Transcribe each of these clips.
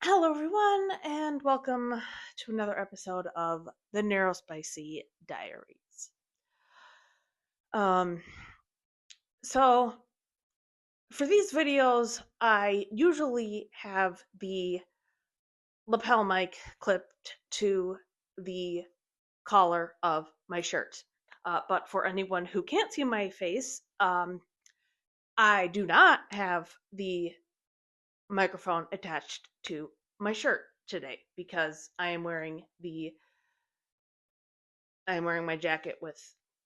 Hello, everyone, and welcome to another episode of the Neuro-Spicy Diaries. Um, so for these videos, I usually have the lapel mic clipped to the collar of my shirt. But for anyone who can't see my face, I do not have the microphone attached to my shirt today because I am wearing my jacket with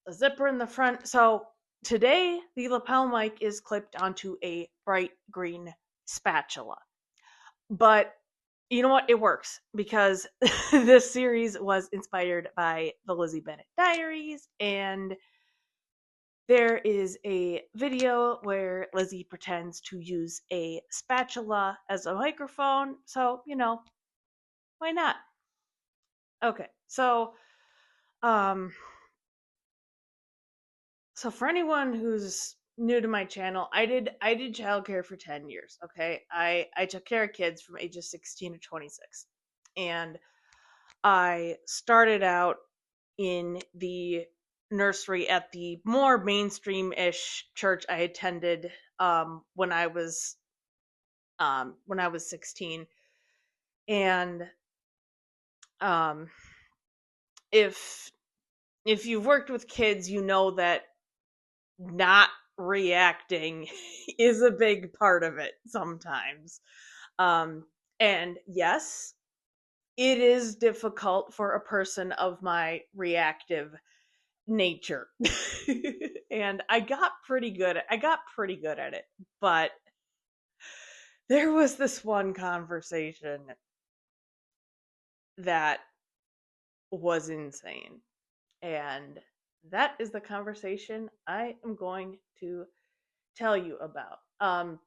a zipper in the front. So today, the lapel mic is clipped onto a bright green spatula. But you know what? It works because this series was inspired by the Lizzie Bennett Diaries, and there is a video where Lizzie pretends to use a spatula as a microphone. So, why not? Okay. Um, So for anyone who's new to my channel, I did childcare for 10 years, okay? I took care of kids from ages 16 to 26. And I started out in the nursery at the more mainstream-ish church I attended when I was 16. And um if if you've worked with kids, you know that not reacting is a big part of it sometimes. Um, and yes, it is difficult for a person of my reactive nature. And I got pretty good at it. But there was this one conversation that was insane. And that is the conversation I am going to tell you about. And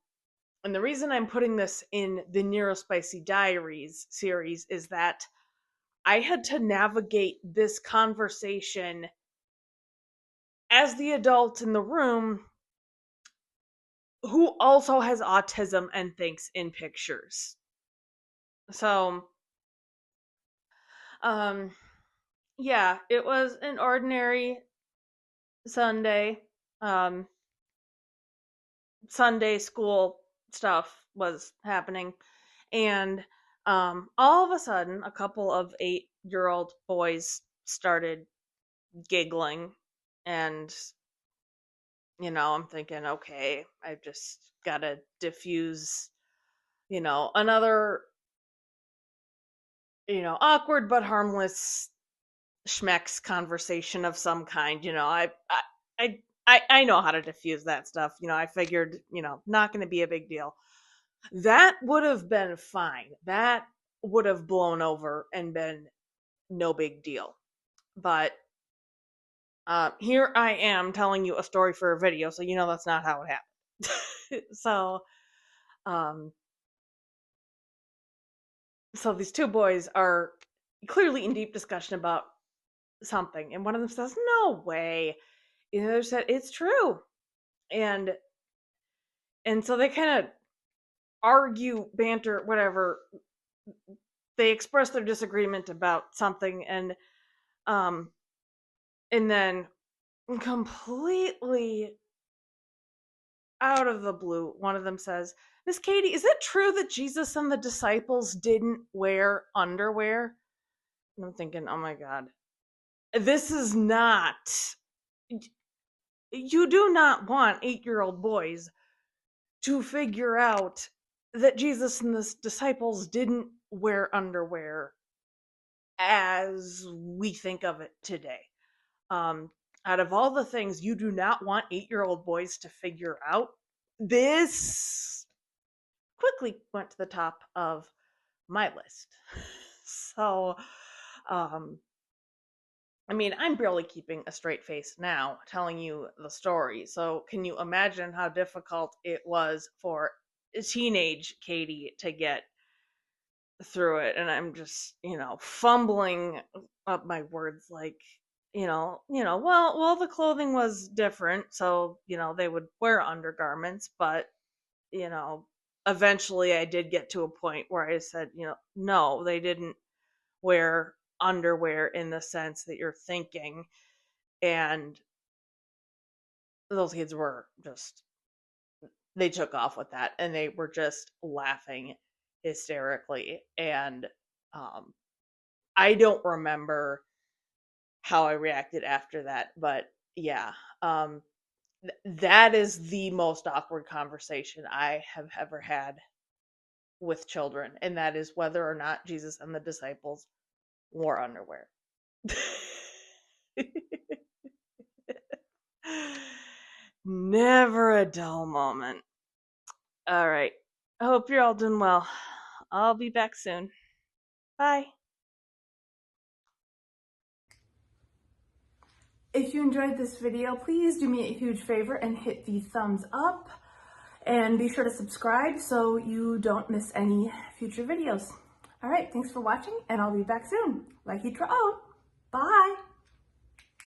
the reason I'm putting this in the Neuro-Spicy Diaries series is that I had to navigate this conversation as the adult in the room who also has autism and thinks in pictures. So, um, yeah, it was an ordinary Sunday. Um, Sunday school stuff was happening. And all of a sudden, a couple of 8-year-old boys started giggling. And, I'm thinking, okay, I've just got to diffuse, another, awkward but harmless schmex conversation of some kind. I know how to diffuse that stuff. I figured, not going to be a big deal. That would have been fine. That would have blown over and been no big deal. But here I am telling you a story for a video, so that's not how it happened. Um, so these two boys are clearly in deep discussion about something, and one of them says, "No way," and the other said, "It's true," and so they kind of argue, banter, whatever. They express their disagreement about something, um, and then completely out of the blue, one of them says, "Miss Katie, is it true that Jesus and the disciples didn't wear underwear?" And I'm thinking, oh my God, this is not, you do not want 8-year-old boys to figure out that Jesus and the disciples didn't wear underwear as we think of it today. Um, Out of all the things you do not want 8-year-old boys to figure out, this quickly went to the top of my list. So, um, I mean, I'm barely keeping a straight face now telling you the story. So, can you imagine how difficult it was for teenage Katie to get through it? And I'm just, fumbling up my words like, well, the clothing was different, so, they would wear undergarments, but, you know, eventually I did get to a point where I said, no, they didn't wear underwear in the sense that you're thinking. And those kids were just, they took off with that and they were just laughing hysterically. And I don't remember how I reacted after that, but yeah, that is the most awkward conversation I have ever had with children, and that is whether or not Jesus and the disciples wore underwear. Never a dull moment. All right. I hope you're all doing well. I'll be back soon. Bye. If you enjoyed this video, please do me a huge favor and hit the thumbs up. And be sure to subscribe so you don't miss any future videos. All right, thanks for watching, and I'll be back soon. Like you out.